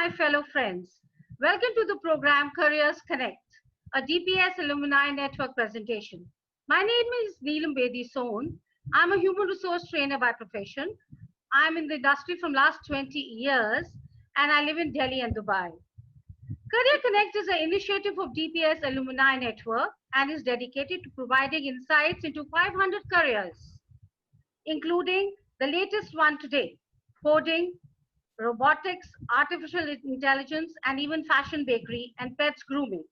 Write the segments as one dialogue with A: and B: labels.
A: my fellow friends. Welcome to the program Careers Connect, a DPS Alumni Network presentation. My name is Neelam Bedi Son. I'm a human resource trainer by profession. I'm in the industry from last 20 years and I live in Delhi and Dubai. Career Connect is an initiative of DPS Alumni Network and is dedicated to providing insights into 500 careers, including the latest one today, coding, robotics, artificial intelligence, and even fashion bakery and pets grooming.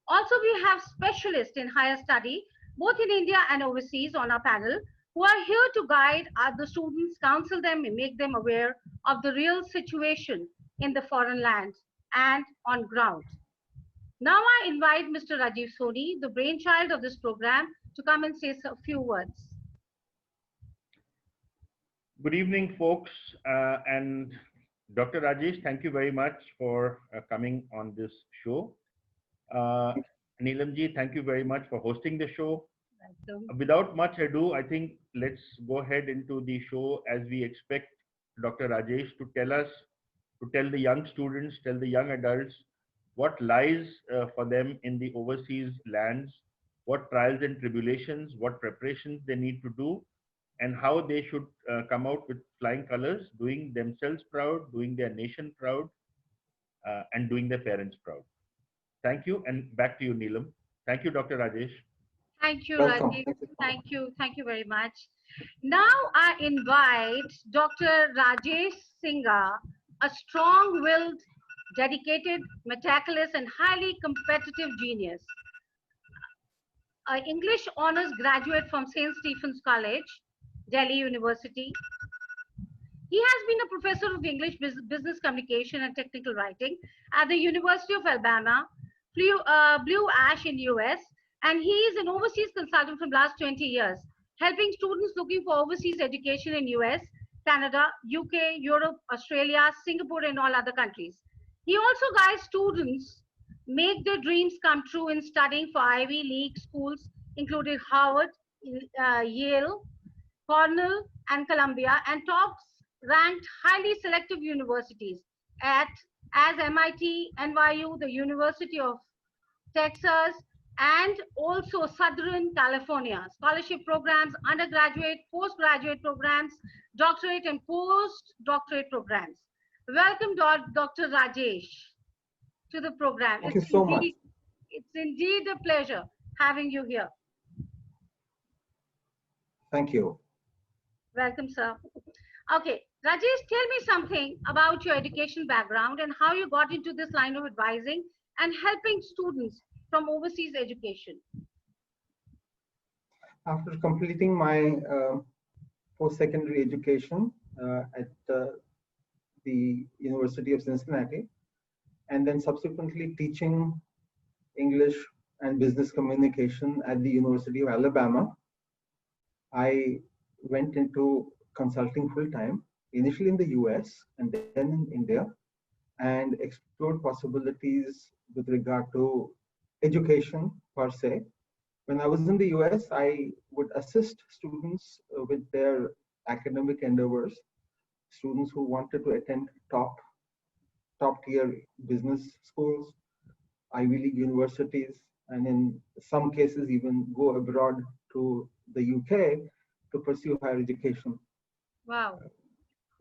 A: Also, we have specialists in higher study, both in India and overseas on our panel, who are here to guide other students, counsel them, and make them aware of the real situation in the foreign lands and on ground. Now I invite Mr. Rajiv Soni, the brainchild of this program, to come and say a few words.
B: Good evening, folks, and Dr. Rajesh, thank you very much for coming on this show. Neelamji, thank you very much for hosting the show. Without much ado, I think let's go ahead into the show as we expect Dr. Rajesh to tell the young students, tell the young adults what lies for them in the overseas lands, what trials and tribulations, what preparations they need to do, and how they should come out with flying colors, doing themselves proud, doing their nation proud, and doing their parents proud. Thank you, and back to you, Neelam. Thank you, Dr. Rajesh.
A: Thank you, Rajiv. Thank you very much. Now I invite Dr. Rajesh Singha, a strong-willed, dedicated, meticulous, and highly competitive genius. An English honors graduate from St. Stephen's College, Delhi University. He has been a professor of English business communication and technical writing at the University of Alabama, Blue Ash in US, and he is an overseas consultant from last 20 years, helping students looking for overseas education in US, Canada, UK, Europe, Australia, Singapore, and all other countries. He also guides students make their dreams come true in studying for Ivy League schools, including Harvard, Yale, Cornell, and Columbia, and tops ranked highly selective universities as MIT, NYU, the University of Texas, and also Southern California. Scholarship programs, undergraduate, postgraduate programs, doctorate and postdoctorate programs. Welcome, Dr. Rajesh, to the program.
C: Thank you so much.
A: It's indeed a pleasure having you here.
C: Thank you.
A: Welcome, sir. Okay, Rajesh, tell me something about your education background and how you got into this line of advising and helping students from overseas education.
C: After completing my post-secondary education at the University of Cincinnati, and then subsequently teaching English and business communication at the University of Alabama, I went into consulting full-time, initially in the US and then in India, and explored possibilities with regard to education per se. When I was in the US, I would assist students with their academic endeavors, students who wanted to attend top tier business schools, Ivy League universities, and in some cases even go abroad to the UK to pursue higher education.
A: Wow.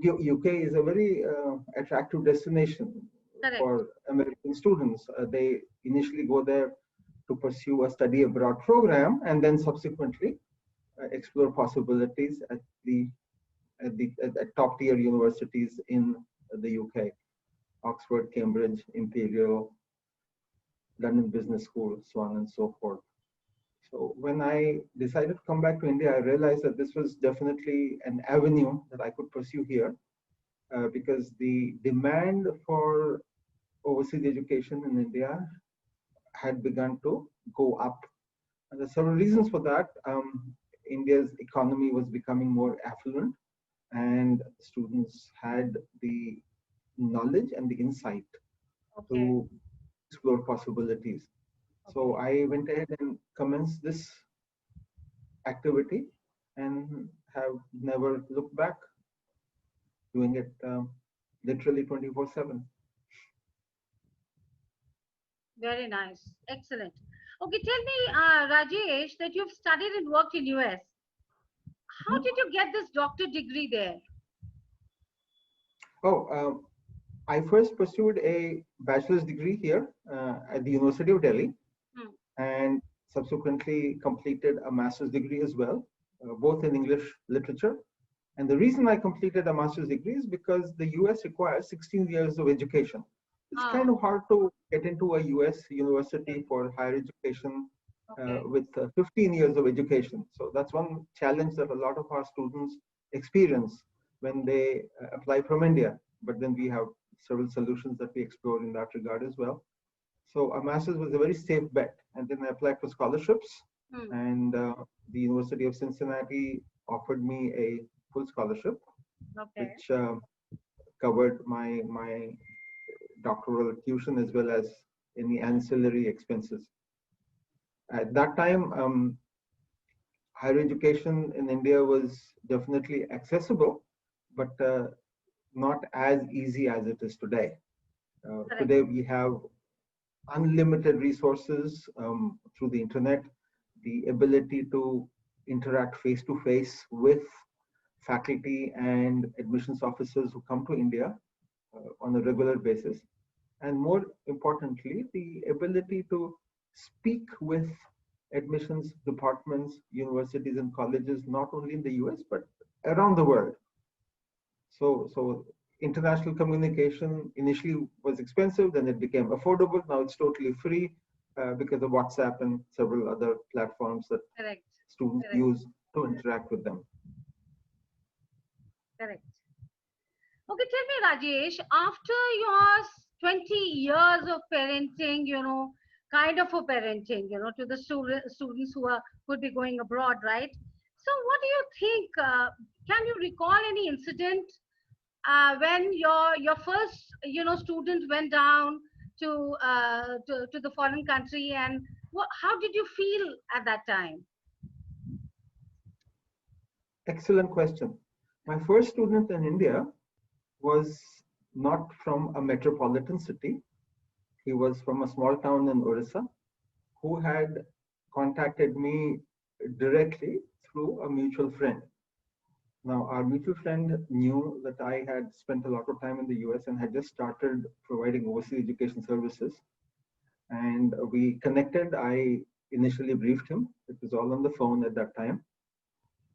C: UK is a very attractive destination. Correct. For American students. They initially go there to pursue a study abroad program and then subsequently explore possibilities at top tier universities in the UK, Oxford, Cambridge, Imperial, London Business School, so on and so forth. So when I decided to come back to India, I realized that this was definitely an avenue that I could pursue here because the demand for overseas education in India had begun to go up. And there are several reasons for that. India's economy was becoming more affluent and students had the knowledge and the insight to explore possibilities. So I went ahead and commenced this activity and have never looked back, doing it literally 24/7.
A: Very nice. Excellent. Okay, tell me, Rajesh, that you've studied and worked in US. How
C: Mhm.
A: did you get this doctor degree there?
C: Oh, I first pursued a bachelor's degree here at the University of Delhi,
A: Hmm.
C: and subsequently completed a master's degree as well, both in English literature. And the reason I completed a master's degree is because the US requires 16 years of education. It's kind
A: Oh,
C: of hard to get into a US
A: okay.
C: university for higher education
A: Okay.
C: with 15 years of education. So that's one challenge that a lot of our students experience when they apply from India. But then we have several solutions that we explore in that regard as well. So a master's was a very safe bet. And then I applied for scholarships,
A: Hmm.
C: and the University of Cincinnati offered me a full scholarship,
A: Okay.
C: which covered my doctoral tuition as well as any ancillary expenses. At that time, higher education in India was definitely accessible, but not as easy as it is today.
A: Correct.
C: Today, we have unlimited resources through the internet, the ability to interact face to face with faculty and admissions officers who come to India on a regular basis. And more importantly, the ability to speak with admissions departments, universities, and colleges, not only in the US, but around the world. So international communication initially was expensive, then it became affordable. Now it's totally free because of WhatsApp and several other platforms that
A: Correct.
C: students
A: Correct.
C: use to interact with them.
A: Correct. Okay, tell me, Rajesh, after your 20 years of parenting, kind of a parenting, to the students who are could be going abroad, right? So, what do you think? Can you recall any incident when your first, student went down to the foreign country, and how did you feel at that time?
C: Excellent question. My first student in India was not from a metropolitan city. He was from a small town in Orissa who had contacted me directly through a mutual friend. Now, our mutual friend knew that I had spent a lot of time in the US and had just started providing overseas education services. And we connected. I initially briefed him. It was all on the phone at that time,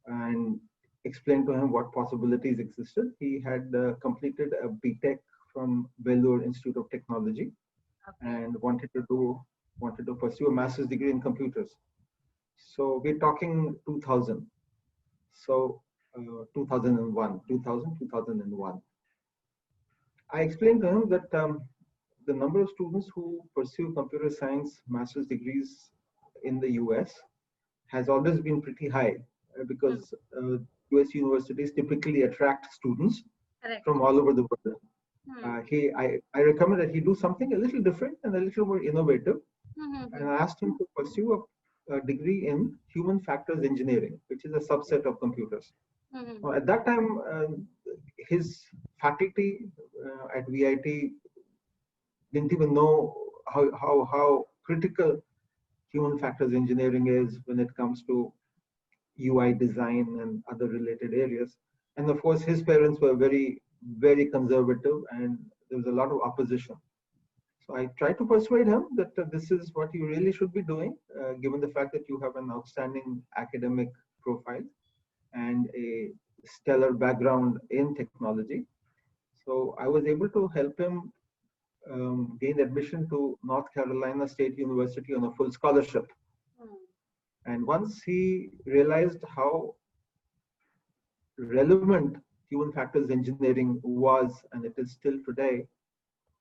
C: and explained to him what possibilities existed. He had completed a BTech from Vellore Institute of Technology
A: Okay.
C: and wanted to pursue a master's degree in computers. So we're talking 2000. So 2001, 2000, 2001. I explained to him that the number of students who pursue computer science master's degrees in the US has always been pretty high
A: Hmm.
C: because US universities typically attract students
A: Correct.
C: from all over the world.
A: Hmm.
C: I recommend that he do something a little different and a little more innovative.
A: Hmm. Hmm.
C: And I asked him to pursue a degree in human factors engineering, which is a subset of computers.
A: Hmm. Hmm.
C: At that time, his faculty at VIT didn't even know how critical human factors engineering is when it comes to UI design and other related areas. And of course, his parents were very, very conservative, and there was a lot of opposition. So I tried to persuade him that this is what you really should be doing, given the fact that you have an outstanding academic profile and a stellar background in technology. So I was able to help him gain admission to North Carolina State University on a full scholarship.
A: Hmm.
C: And once he realized how relevant human factors engineering was, and it is still today,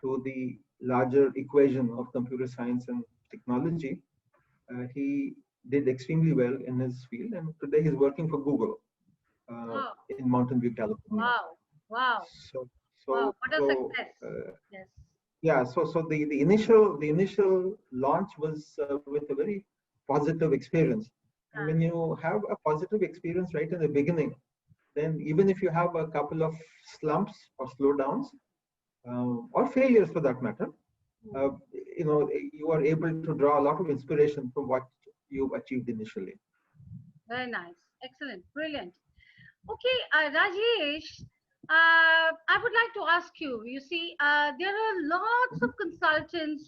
C: to the larger equation of computer science and technology, he did extremely well in his field. And today he's working for Google
A: Oh,
C: in Mountain View, California.
A: wow. Wow.
C: So,
A: Wow.
C: so,
A: What a
C: so
A: success. Yes.
C: yeah. So the initial launch was with a very positive experience. And when
A: Ah,
C: you have a positive experience right in the beginning, then even if you have a couple of slumps or slowdowns or failures for that matter, you are able to draw a lot of inspiration from what you've achieved initially.
A: Very nice. Excellent. Brilliant. Okay, Rajesh, I would like to ask you, you see, there are lots of consultants,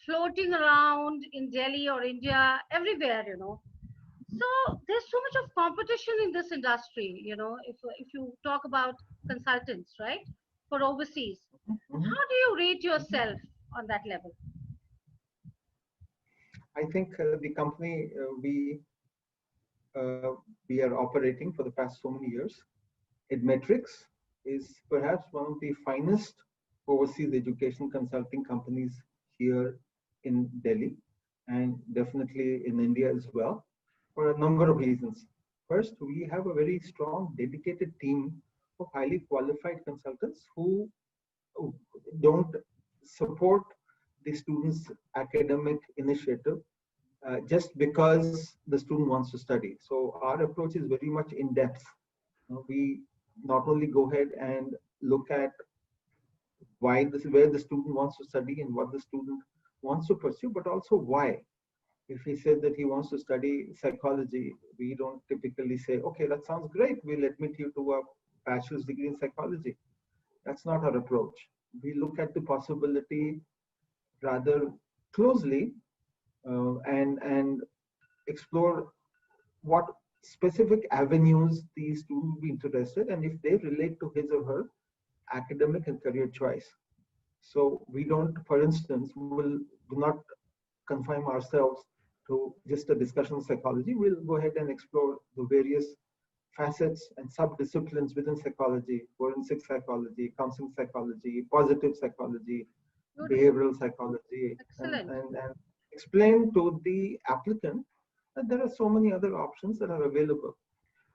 A: floating around in Delhi or India, everywhere. So there's so much of competition in this industry, if you talk about consultants, right, for overseas.
C: Mhm.
A: How do you rate yourself on that level?
C: I think the company uh, we are operating for the past so many years, Admetrics is perhaps one of the finest overseas education consulting companies here in Delhi and definitely in India as well, for a number of reasons. First, we have a very strong, dedicated team of highly qualified consultants who don't support the student's academic initiative just because the student wants to study. So our approach is very much in depth. We not only go ahead and look at where the student wants to study and what the student wants to pursue, but also why. If he said that he wants to study psychology, we don't typically say, okay, that sounds great, we'll admit you to a bachelor's degree in psychology. That's not our approach. We look at the possibility rather closely and explore what specific avenues the student will be interested and if they relate to his or her academic and career choice. So we don't, for instance, do not confine ourselves to just a discussion of psychology. We'll go ahead and explore the various facets and sub-disciplines within psychology: forensic psychology, counseling psychology, positive psychology,
A: Beautiful.
C: behavioral psychology,
A: Excellent.
C: and explain to the applicant that there are so many other options that are available.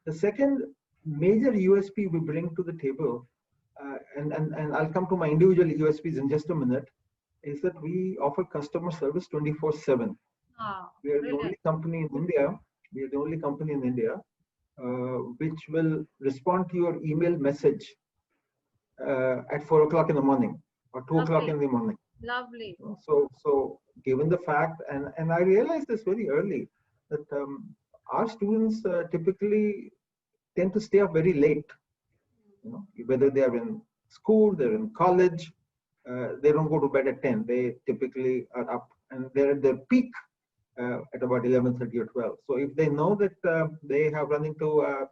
C: The second major USP we bring to the table, and I'll come to my individual USPs in just a minute, is that we offer customer service 24/7.
A: Ah,
C: We are the
A: brilliant.
C: only company in India. We are the only company in India which will respond to your email message at 4 o'clock in the morning or 2 o'clock
A: Lovely.
C: in the morning.
A: Lovely.
C: So given the fact, and I realized this very early, that our students typically tend to stay up very late. Whether they are in school, they're in college, they don't go to bed at 10. They typically are up and they're at their peak at about 11:30 or 12. So if they know that they have run into a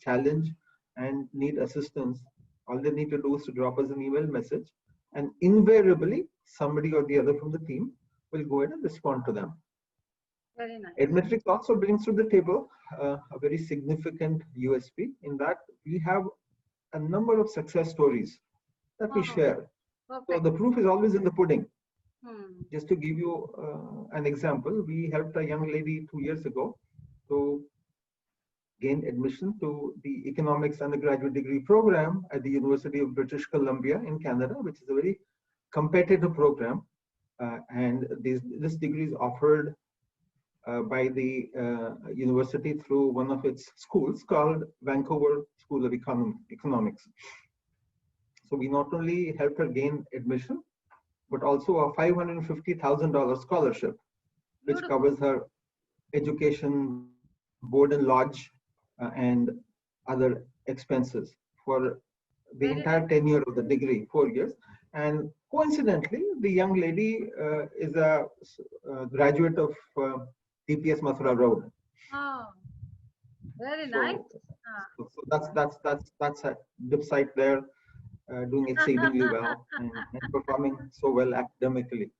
C: challenge and need assistance, all they need to do is to drop us an email message, and invariably somebody or the other from the team will go ahead and respond to them.
A: Very nice.
C: Admetrics also brings to the table a very significant USP in that we have a number of success stories that we
A: Oh,
C: share. So
A: perfect.
C: the proof is always in the pudding.
A: Hmm.
C: Just to give you an example, we helped a young lady 2 years ago to gain admission to the economics undergraduate degree program at the University of British Columbia in Canada, which is a very competitive program. And this degree is offered by the university through one of its schools called Vancouver School of Economics. So we not only helped her gain admission, but also a $550,000 scholarship, which
A: Beautiful.
C: covers her education, board and lodge, and other expenses for the
A: Very
C: entire
A: nice.
C: tenure of the degree, 4 years. And coincidentally, the young lady is a graduate of DPS Mathura Road.
A: Oh, very nice.
C: So, so that's a dip site there, doing exceedingly well and performing so well academically.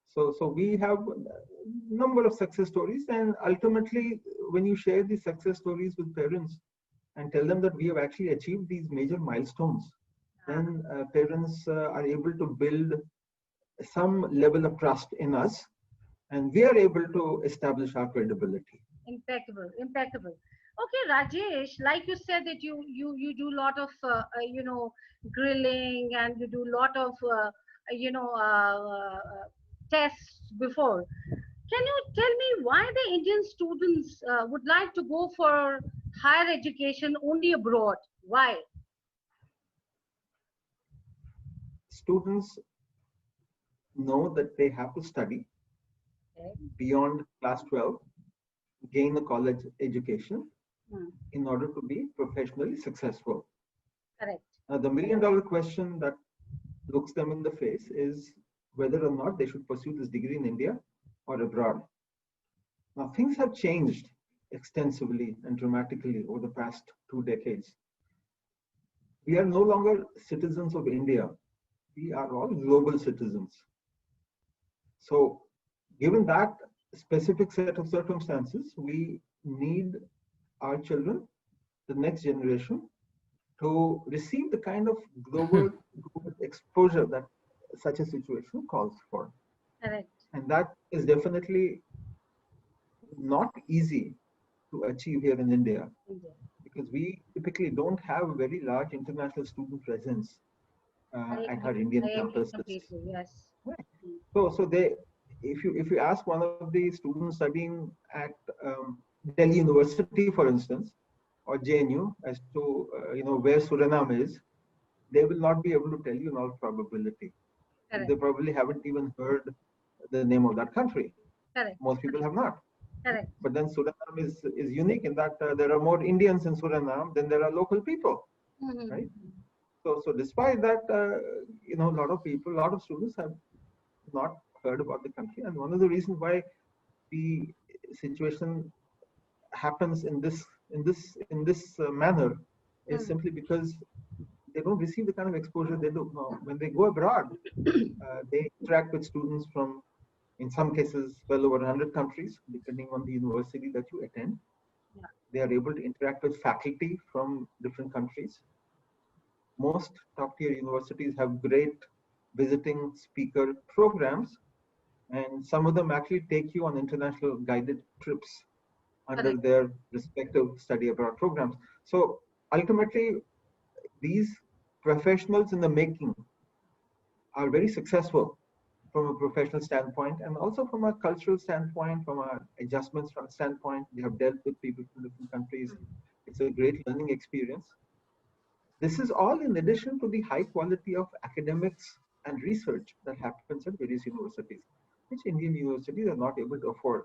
C: So we have a number of success stories, and ultimately, when you share these success stories with parents and tell them that we have actually achieved these major milestones, then parents are able to build some level of trust in us, and we are able to establish our credibility.
A: Impeccable, impeccable. Okay, Rajesh, like you said that you do a lot of grilling and you do a lot of tests before. Can you tell me why the Indian students would like to go for higher education only abroad? Why?
C: Students know that they have to study beyond class 12, gain a college education in order to be professionally successful.
A: Correct.
C: Now, the million-dollar question that looks them in the face is whether or not they should pursue this degree in India or abroad. Now, things have changed extensively and dramatically over the past 2 decades. We are no longer citizens of India. We are all global citizens. So, given that specific set of circumstances, we need our children, the next generation, to receive the kind of global exposure that such a situation calls for.
A: Correct.
C: And that is definitely not easy to achieve here in India, because we typically don't have a very large international student presence at our Indian campuses.
A: Yes.
C: Right. So they, if you ask one of the students studying at Delhi University, for instance, or JNU, as to where Suriname is, they will not be able to tell you in all probability. They probably haven't even heard the name of that country.
A: Correct.
C: Most people have not.
A: Correct.
C: But then Suriname is unique in that there are more Indians in Suriname than there are local people, right? So despite that, a lot of people, a lot of students have not heard about the country, and one of the reasons why the situation happens in this manner is simply because they don't receive the kind of exposure they do. Now, when they go abroad, they interact with students from, in some cases, well over 100 countries, depending on the university that you attend. They are able to interact with faculty from different countries. Most top-tier universities have great visiting speaker programs, and some of them actually take you on international guided trips under their respective study abroad programs. So ultimately, these professionals in the making are very successful from a professional standpoint, and also from a cultural standpoint, from an adjustment standpoint. They have dealt with people from different countries. It's a great learning experience. This is all in addition to the high quality of academics and research that happens at various universities, which Indian universities are not able to afford.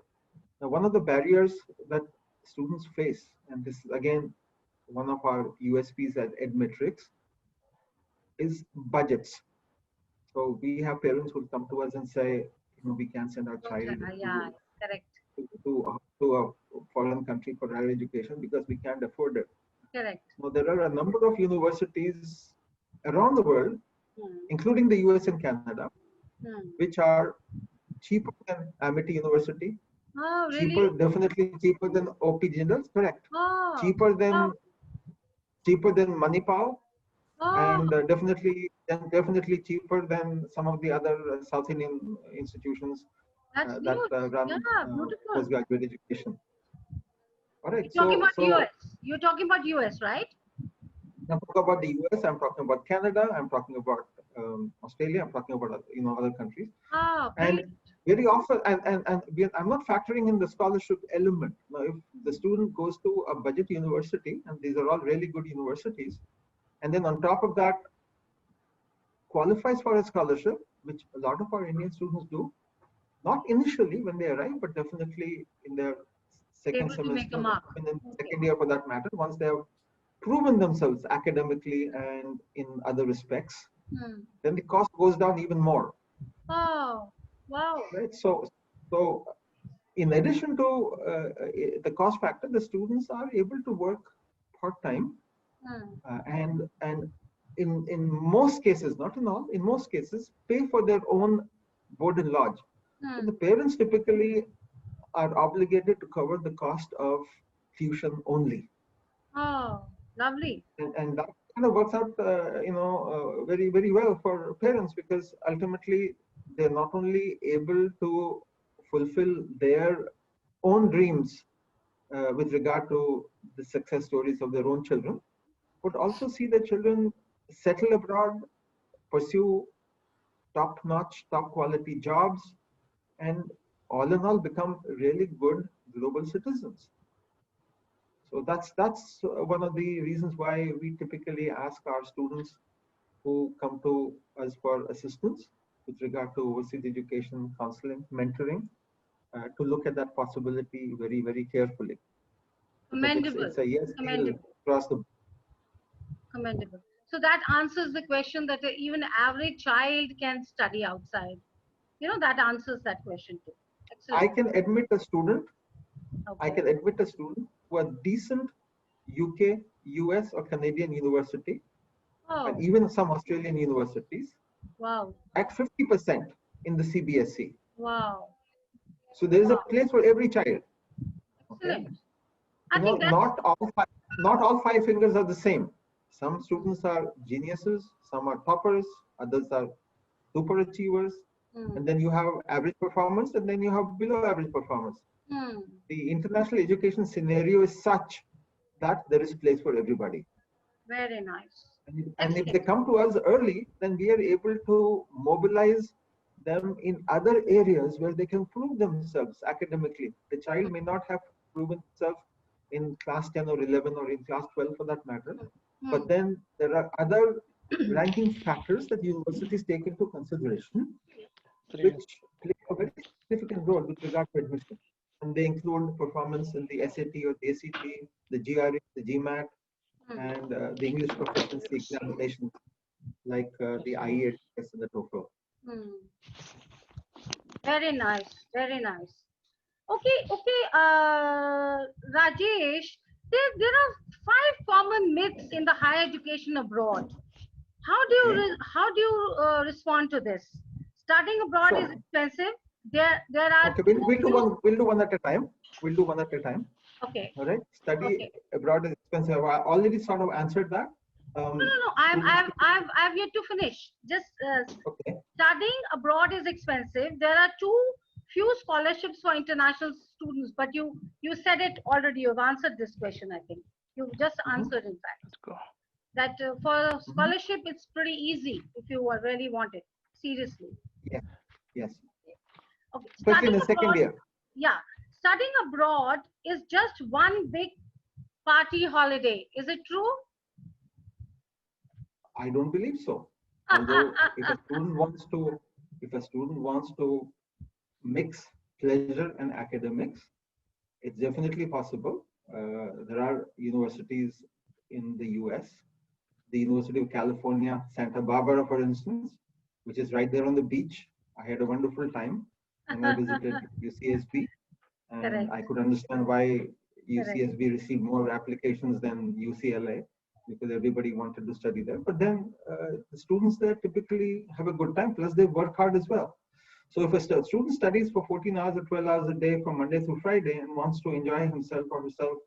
C: Now, one of the barriers that students face, and this is again one of our USPs at EdMetrics, is budgets. So we have parents who come to us and say, we can't send our child to a foreign country for higher education because we can't afford it.
A: Correct.
C: Now, there are a number of universities around the world, including the US and Canada, which are cheaper than Amity University.
A: Oh, really?
C: Definitely cheaper than OP Jindals, correct.
A: Oh.
C: Cheaper than Manipal, and definitely cheaper than some of the other South Indian institutions that run postgraduate education. All right.
A: You're talking about US, right?
C: I'm talking about the US. I'm talking about Canada. I'm talking about Australia. I'm talking about other countries.
A: Oh,
C: and very often, I'm not factoring in the scholarship element. Now, if the student goes to a budget university, and these are all really good universities, and then on top of that qualifies for a scholarship, which a lot of our Indian students do, not initially when they arrive, but definitely in their second semester, and then second year for that matter, once they have proven themselves academically and in other respects, then the cost goes down even more.
A: Oh, wow.
C: Right. So in addition to the cost factor, the students are able to work part-time, and in most cases, not in all, in most cases, pay for their own board and lodge. So the parents typically are obligated to cover the cost of tuition only.
A: Oh, lovely.
C: And that kind of works out, very, very well for parents, because ultimately they're not only able to fulfill their own dreams with regard to the success stories of their own children, but also see their children settle abroad, pursue top-notch, top-quality jobs, and all in all become really good global citizens. So that's one of the reasons why we typically ask our students who come to us for assistance with regard to overseas education, counseling, mentoring, to look at that possibility very, very carefully. Because
A: Commendable.
C: it's a yes
A: Commendable.
C: across the.
A: Commendable. So that answers the question that even average child can study outside. You know, that answers that question too. Excellent.
C: I can admit a student.
A: Okay.
C: I can admit a student who are decent UK, US, or Canadian university, and even some Australian universities.
A: Wow.
C: At 50% in the CBSE.
A: Wow.
C: So there is a place for every child.
A: Excellent.
C: Okay?
A: I think
C: not all five fingers are the same. Some students are geniuses, some are toppers, others are super achievers, and then you have average performance, and then you have below average performance. The international education scenario is such that there is place for everybody.
A: Very nice.
C: And if they come to us early, then we are able to mobilize them in other areas where they can prove themselves academically. The child may not have proven himself in class 10 or 11 or in class 12 for that matter, but then there are other ranking factors that universities take into consideration, which play a very significant role with regard to admission. And they include performance in the SAT or the ACT, the GRE, the GMAT, and the English proficiency examinations like the IELTS and the TOEFL.
A: Very nice, very nice. Okay, Rajesh, there are 5 common myths in the higher education abroad. How do you respond to this? Studying abroad is expensive. There are.
C: Okay, we'll do one at a time. We'll do one at a time.
A: Okay.
C: All right. Study abroad is expensive. I already sort of answered that.
A: No. I've yet to finish. Just studying abroad is expensive. There are few scholarships for international students, but you said it already. You've answered this question. I think you just answered. In fact, let's go. That for scholarship, it's pretty easy if you really want it seriously.
C: Yeah. Yes.
A: Okay.
C: Especially in the second year.
A: Yeah. Studying abroad is just one big party holiday. Is it true?
C: I don't believe so. Although if a student wants to mix pleasure and academics, it's definitely possible. There are universities in the US, the University of California, Santa Barbara, for instance, which is right there on the beach. I had a wonderful time when I visited UCSB, and I could understand why UCSB received more applications than UCLA, because everybody wanted to study there. But then the students there typically have a good time, plus they work hard as well. So if a student studies for 14 hours or 12 hours a day from Monday through Friday and wants to enjoy himself or herself,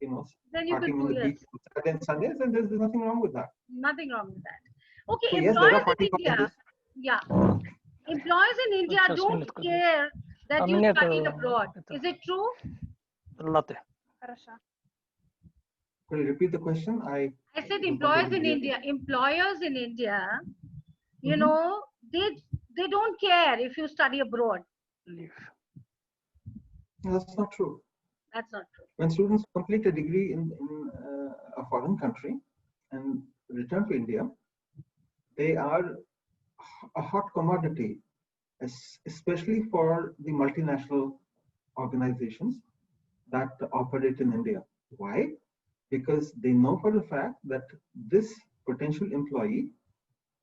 C: partying on the beach on Saturday and Sundays, then there's nothing wrong with that.
A: Nothing wrong with that. Okay,
C: so
A: employers in India, employers in India don't care that you studied abroad. Is it true?
C: Could you repeat the question? I
A: said employers in India. Employers in India, you know, they don't care if you study abroad.
C: That's not true.
A: That's not true.
C: When students complete a degree in a foreign country and return to India, they are a hot commodity, especially for the multinational organizations that operate in India. Why? Because they know for a fact that this potential employee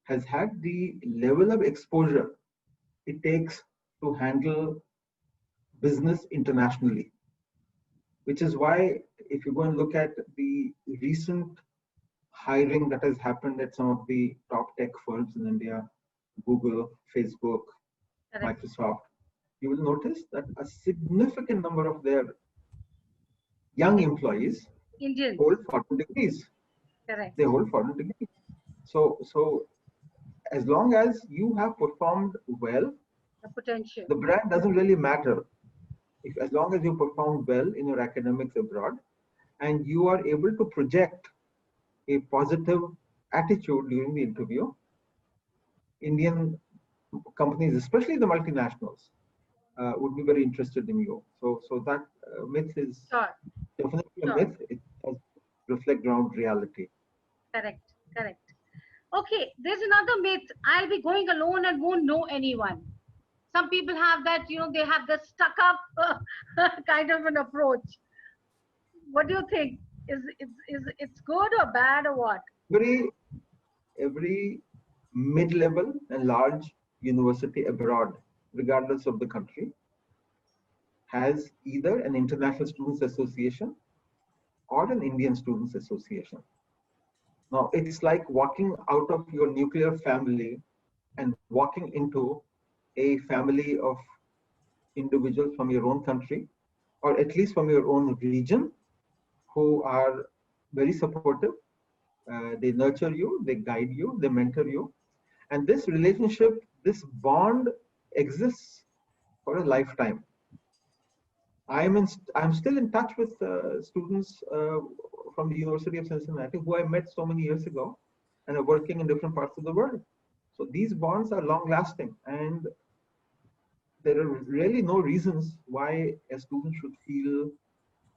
C: has had the level of exposure it takes to handle business internationally. Which is why, if you go and look at the recent hiring that has happened at some of the top tech firms in India, Google, Facebook, Microsoft, you will notice that a significant number of their young employees hold foreign degrees. They hold foreign degrees. So as long as you have performed well, the brand doesn't really matter. As long as you perform well in your academics abroad and you are able to project a positive attitude during the interview, Indian companies, especially the multinationals, would be very interested in you. So that myth is definitely a myth. It does reflect ground reality.
A: Correct. Okay, there's another myth. I'll be going alone and won't know anyone. Some people have that, they have the stuck up kind of an approach. What do you think? Is it's good or bad or what?
C: Every mid-level and large university abroad, regardless of the country, has either an International Students Association or an Indian Students Association. Now, it's like walking out of your nuclear family and walking into a family of individuals from your own country, or at least from your own region, who are very supportive. They nurture you, they guide you, they mentor you. And this relationship, this bond exists for a lifetime. I'm still in touch with students from the University of Cincinnati who I met so many years ago and are working in different parts of the world. So these bonds are long lasting, and there are really no reasons why a student should feel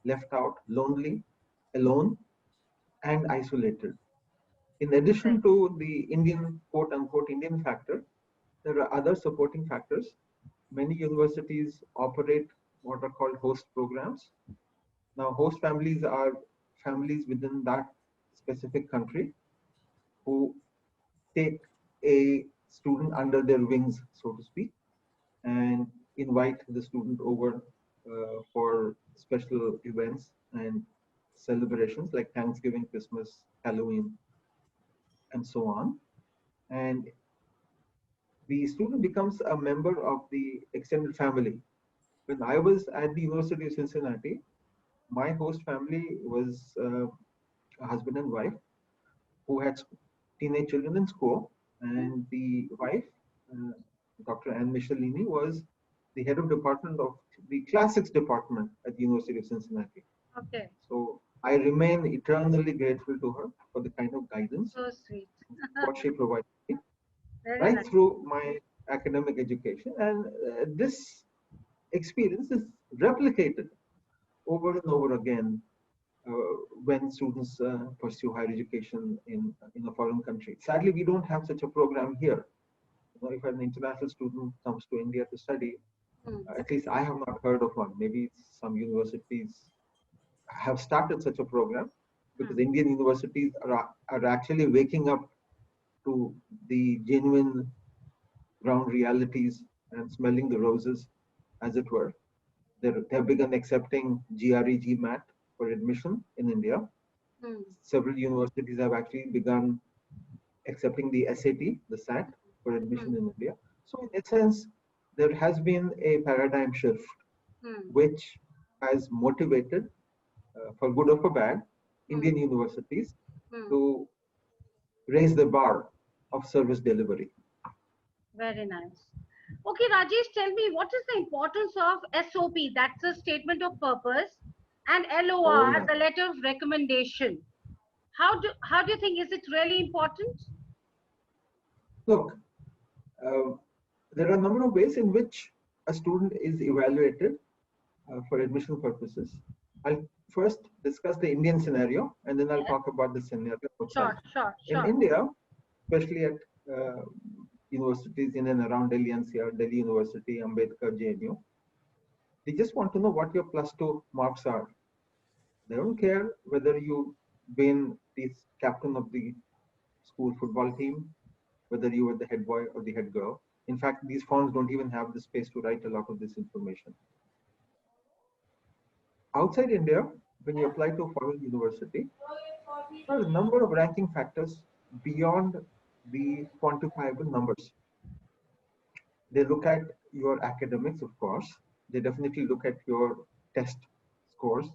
C: left out, lonely, alone, and isolated. In addition to the Indian, quote unquote, Indian factor, there are other supporting factors. Many universities operate what are called host programs. Now, host families are families within that specific country who take a student under their wings, so to speak, and invite the student over for special events and celebrations like Thanksgiving, Christmas, Halloween, and so on. And the student becomes a member of the extended family. When I was at the University of Cincinnati, my host family was a husband and wife who had teenage children in school, and the wife, Dr. Anne Michelini, was the head of department of the classics department at the University of Cincinnati.
A: Okay.
C: So I remain eternally grateful to her for the kind of guidance,
A: so sweet.
C: what she provided me,
A: Very
C: right through my academic education. And this experience is replicated over and over again uh, when students pursue higher education in a foreign country. Sadly, we don't have such a program here. If an international student comes to India to study, at least I have not heard of one. Maybe some universities have started such a program, because Indian universities are actually waking up to the genuine ground realities and smelling the roses, as it were. They have begun accepting GRE, GMAT for admission in India. Several universities have actually begun accepting the SAT, the SAT, for admission in India. So in essence, there has been a paradigm shift, which has motivated, for good or for bad, Indian universities to raise the bar of service delivery.
A: Very nice. Okay, Rajesh, tell me, what is the importance of SOP, that's a statement of purpose, and LOR, the letter of recommendation? How do you think, is it really important?
C: Look, there are a number of ways in which a student is evaluated for admission purposes. I'll first discuss the Indian scenario, and then I'll talk about the scenario outside.
A: Sure.
C: In India, especially at universities in and around Delhi NCR, Delhi University, Ambedkar, JNU, they just want to know what your +2 marks are. They don't care whether you've been the captain of the school football team, whether you were the head boy or the head girl. In fact, these forms don't even have the space to write a lot of this information. Outside India, when you apply to a foreign university, there are a number of ranking factors beyond the quantifiable numbers. They look at your academics, of course. They definitely look at your test scores,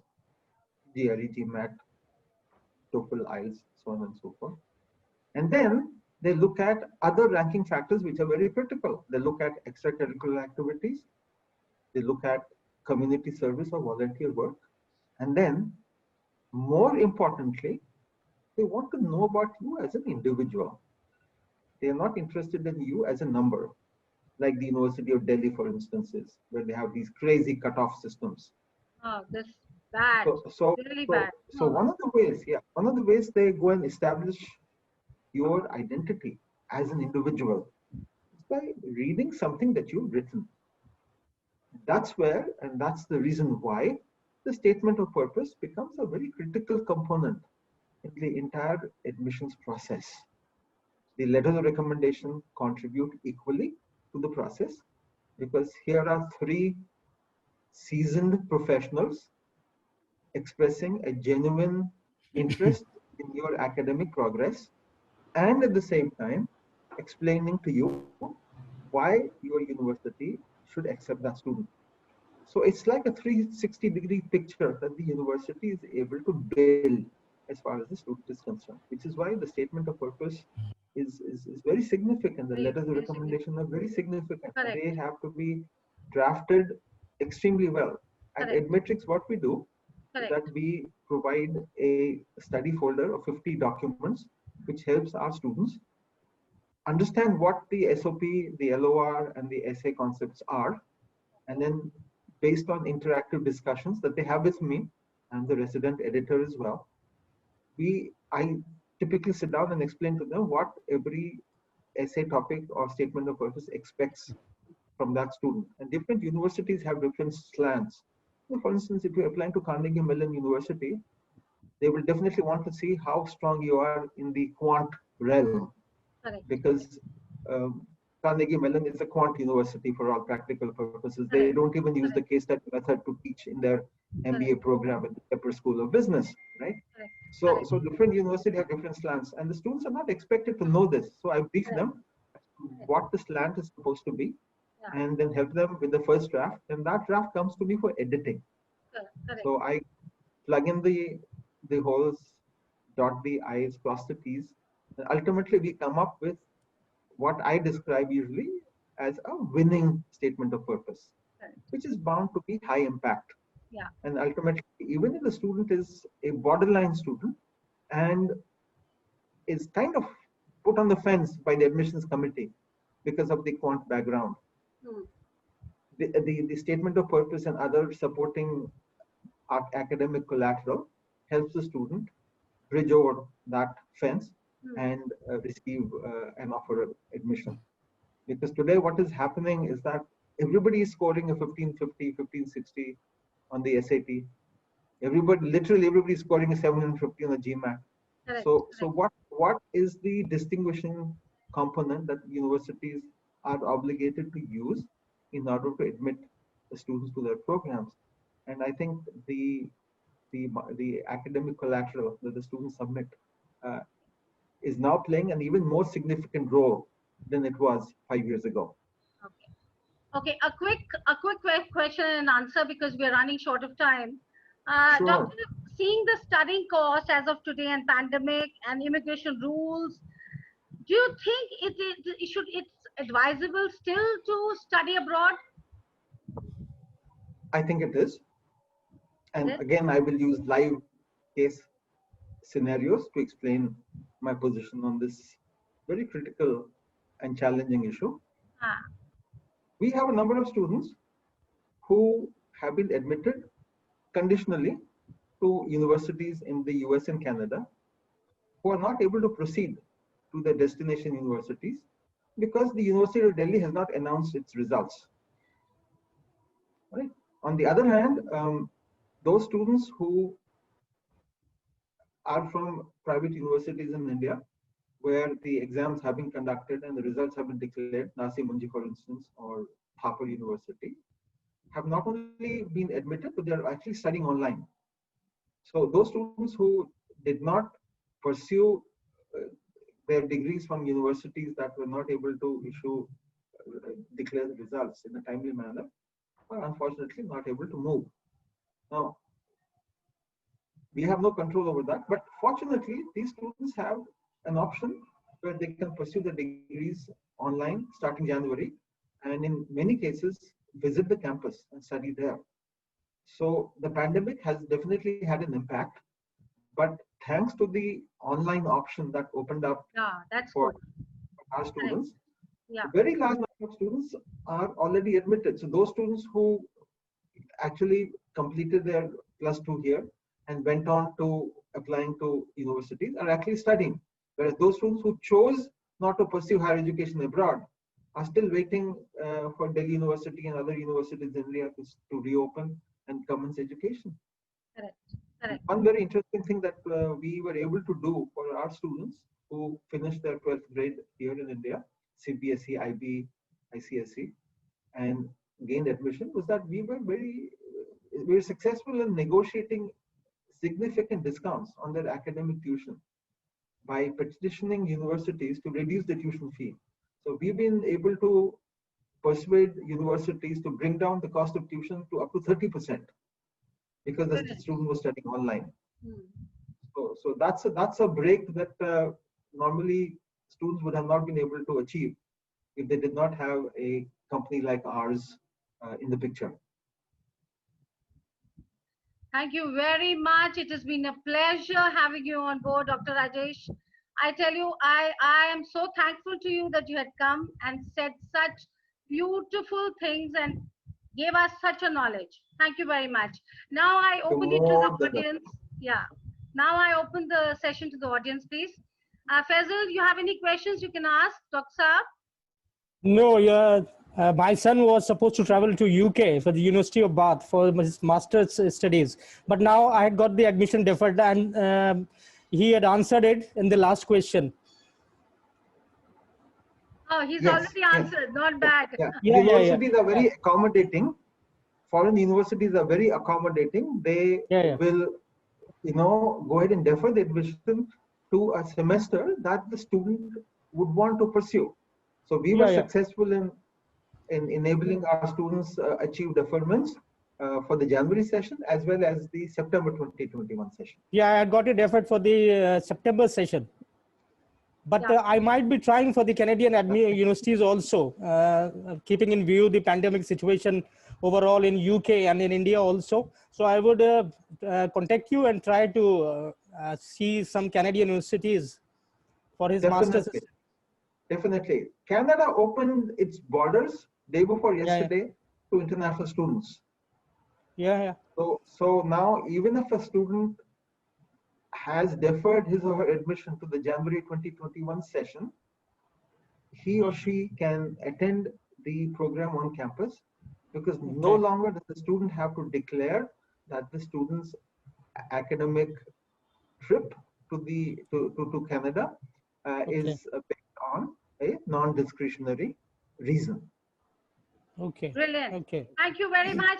C: GRE, GMAT, TOEFL, IELTS, so on and so forth. And then they look at other ranking factors which are very critical. They look at extracurricular activities. They look at community service or volunteer work. And then, more importantly, they want to know about you as an individual. They are not interested in you as a number, like the University of Delhi, for instance, is, where they have these crazy cutoff systems.
A: Oh, this bad.
C: So
A: really bad.
C: So one of the ways they go and establish your identity as an individual is by reading something that you've written. That's where, and that's the reason why the statement of purpose becomes a very critical component in the entire admissions process. The letters of recommendation contribute equally to the process because here are three seasoned professionals expressing a genuine interest in your academic progress and at the same time explaining to you why your university should accept that student. So it's like a 360-degree picture that the university is able to build as far as the student is concerned, which is why the statement of purpose is very significant. The letters of recommendation are very significant.
A: Correct.
C: They have to be drafted extremely well. At Admetrics, what we do is that we provide a study folder of 50 documents, which helps our students understand what the SOP, the LOR, and the essay concepts are, and then based on interactive discussions that they have with me and the resident editor as well, I typically sit down and explain to them what every essay topic or statement of purpose expects from that student. And different universities have different slants. For instance, if you're applying to Carnegie Mellon University, they will definitely want to see how strong you are in the quant realm. Because Carnegie Mellon is a quant university for all practical purposes. They don't even use the case study method to teach in their MBA program at the Pepper School of Business, right? So different universities have different slants, and the students are not expected to know this. So I brief them what the slant is supposed to be, and then help them with the first draft. And that draft comes to me for editing. So I plug in the holes, dot the I's, cross the T's, and ultimately we come up with what I describe usually as a winning statement of purpose, which is bound to be high impact. And ultimately, even if the student is a borderline student and is kind of put on the fence by the admissions committee because of the quant background, the statement of purpose and other supporting academic collateral helps the student bridge over that fence and receive an offer of admission. Because today what is happening is that everybody is scoring a 1550, 1560 on the SAT. Literally everybody is scoring a 750 on the GMAT. So what is the distinguishing component that universities are obligated to use in order to admit the students to their programs? And I think the academic collateral that the students submit is now playing an even more significant role than it was 5 years ago.
A: Okay, a quick question and answer because we are running short of time.
C: Sure.
A: Doctor, seeing the studying cost as of today and pandemic and immigration rules, do you think it's advisable still to study abroad?
C: I think it is. And again, I will use live case scenarios to explain my position on this very critical and challenging issue. We have a number of students who have been admitted conditionally to universities in the US and Canada who are not able to proceed to their destination universities because the University of Delhi has not announced its results. Right? On the other hand, those students who are from private universities in India, where the exams have been conducted and the results have been declared, Nasi Munji, for instance, or Thapar University, have not only been admitted, but they are actually studying online. So those students who did not pursue their degrees from universities that were not able to declare the results in a timely manner are unfortunately not able to move. Now, we have no control over that, but fortunately, these students have an option where they can pursue the degrees online starting January, and in many cases, visit the campus and study there. So the pandemic has definitely had an impact, but thanks to the online option that opened up for our students, a very large number of students are already admitted. So those students who actually completed their +2 here and went on to applying to universities are actually studying. Whereas those students who chose not to pursue higher education abroad are still waiting for Delhi University and other universities in India to reopen and commence education.
A: Correct. Correct.
C: One very interesting thing that we were able to do for our students who finished their 12th grade here in India, CBSE, IB, ICSE, and gained admission was that we were successful in negotiating significant discounts on their academic tuition by petitioning universities to reduce the tuition fee. So we've been able to persuade universities to bring down the cost of tuition to up to 30% because the student was studying online. So that's a break that normally students would have not been able to achieve if they did not have a company like ours in the picture.
A: Thank you very much. It has been a pleasure having you on board, Dr. Rajesh. I tell you, I am so thankful to you that you had come and said such beautiful things and gave us such a knowledge. Thank you very much. Now I open it to the audience. Yeah. Now I open the session to the audience, please. Faisal, you have any questions you can ask Dr. Saab?
D: No, my son was supposed to travel to UK for the University of Bath for his master's studies, but now I had got the admission deferred, and he had answered it in the last question.
A: Oh, he's already answered. Not bad.
C: Universities are very accommodating. Foreign universities are very accommodating. They will, go ahead and defer the admission to a semester that the student would want to pursue. So we were successful in enabling our students achieve deferments for the January session as well as the September 2021 session.
D: Yeah, I got it deferred for the September session. But I might be trying for the Canadian universities also, keeping in view the pandemic situation overall in UK and in India also. So I would contact you and try to see some Canadian universities for his master's.
C: Definitely. Canada opened its borders day before yesterday to international students. So now even if a student has deferred his or her admission to the January 2021 session, he or she can attend the program on campus because no longer does the student have to declare that the student's academic trip to Canada is based on a non-discretionary reason.
D: Okay.
A: Brilliant.
D: Okay.
A: Thank you very much.